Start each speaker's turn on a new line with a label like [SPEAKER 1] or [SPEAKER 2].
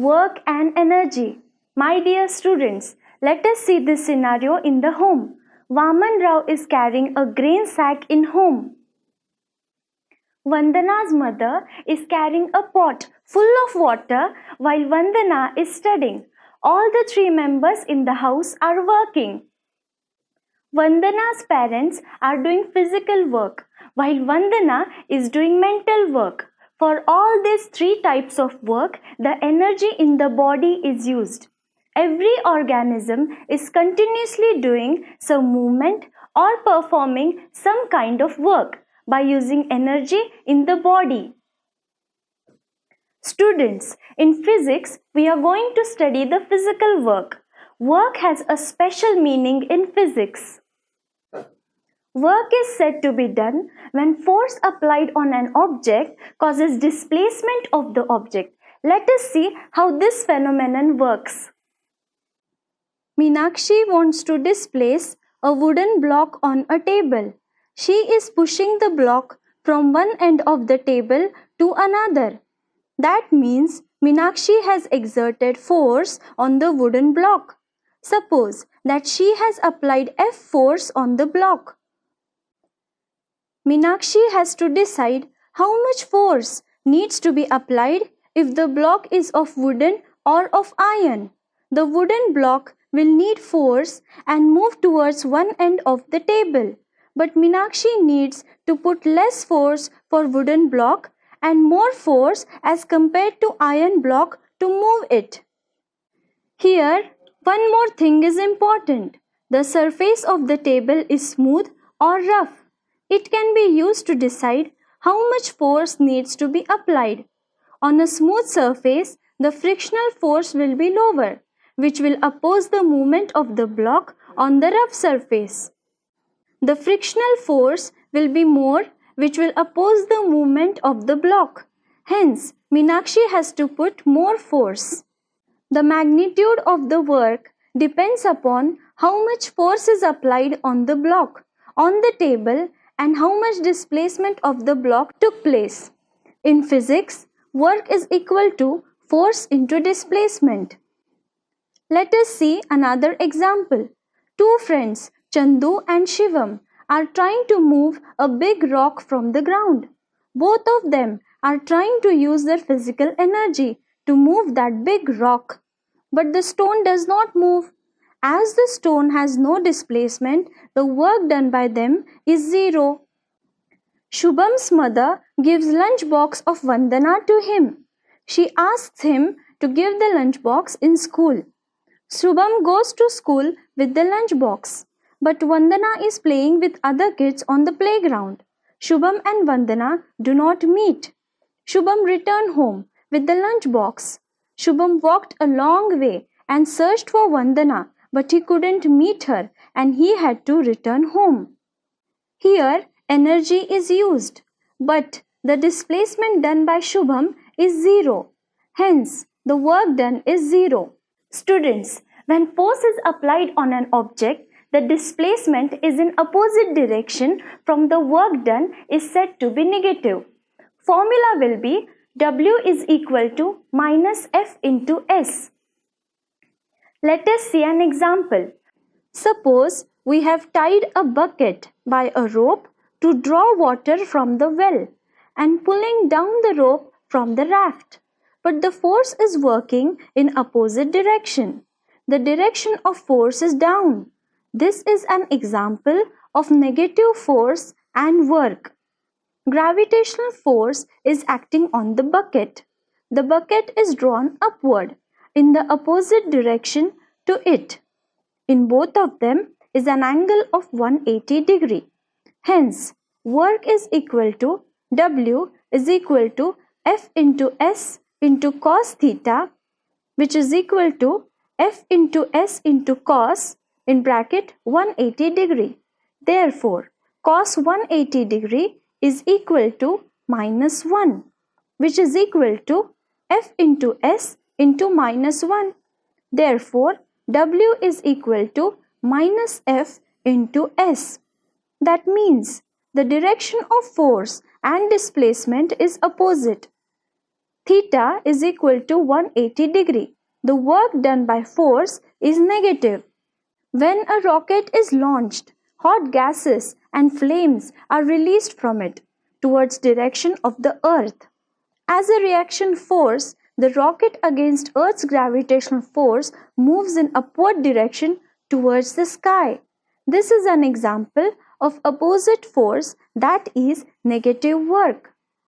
[SPEAKER 1] work and energy. My dear students, let us see this scenario in the home. Vaman Rao is carrying a grain sack in home. Vandana's mother is carrying a pot full of water while Vandana is studying. All the three members in the house are working. Vandana's parents are doing physical work while Vandana is doing mental work. For all these three types of work, the energy in the body is used. Every organism is continuously doing some movement or performing some kind of work by using energy in the body. Students, in physics, we are going to study the physical work. Work has a special meaning in physics. Work is said to be done when force applied on an object causes displacement of the object. Let us see how this phenomenon works. Meenakshi wants to displace a wooden block on a table. She is pushing the block from one end of the table to another. That means Meenakshi has exerted force on the wooden block. Suppose that she has applied F force on the block. Meenakshi has to decide how much force needs to be applied if the block is of wooden or of iron. The wooden block will need force and move towards one end of the table. But Meenakshi needs to put less force for wooden block and more force as compared to iron block to move it. Here, one more thing is important. The surface of the table is smooth or rough. It can be used to decide how much force needs to be applied. On a smooth surface, the frictional force will be lower, which will oppose the movement of the block on the rough surface. The frictional force will be more, which will oppose the movement of the block. Hence, Meenakshi has to put more force. The magnitude of the work depends upon how much force is applied on the block, on the table, and how much displacement of the block took place. In physics, work is equal to force into displacement. Let us see another example. Two friends, Chandu and Shivam, are trying to move a big rock from the ground. Both of them are trying to use their physical energy to move that big rock. But the stone does not move. As the stone has no displacement, the work done by them is zero. Shubham's mother gives lunch box of Vandana to him. She asks him to give the lunch box in school. Shubham goes to school with the lunch box, but Vandana is playing with other kids on the playground. Shubham and Vandana do not meet. Shubham returned home with the lunch box. Shubham walked a long way and searched for Vandana, but he couldn't meet her and he had to return home. Here, energy is used, but the displacement done by Shubham is zero. Hence, the work done is zero. Students, when force is applied on an object, the displacement is in opposite direction from the work done is said to be negative. Formula will be W is equal to minus F into S. Let us see an example. Suppose we have tied a bucket by a rope to draw water from the well and pulling down the rope from the raft. But the force is working in opposite direction. The direction of force is down. This is an example of negative force and work. Gravitational force is acting on the bucket. The bucket is drawn upward in the opposite direction to it. In both of them is an angle of 180 degree. Hence, work is equal to W is equal to F into S into cos theta, which is equal to F into S into cos in bracket 180 degree. Therefore, cos 180 degree is equal to minus 1, which is equal to F into S into minus 1. Therefore, W is equal to minus F into S. That means the direction of force and displacement is opposite. theta is equal to 180 degree. The work done by force is negative. When a rocket is launched, hot gases and flames are released from it towards direction of the earth. As a reaction force, the rocket against Earth's gravitational force moves in upward direction towards the sky. This is an example of opposite force, that is negative work.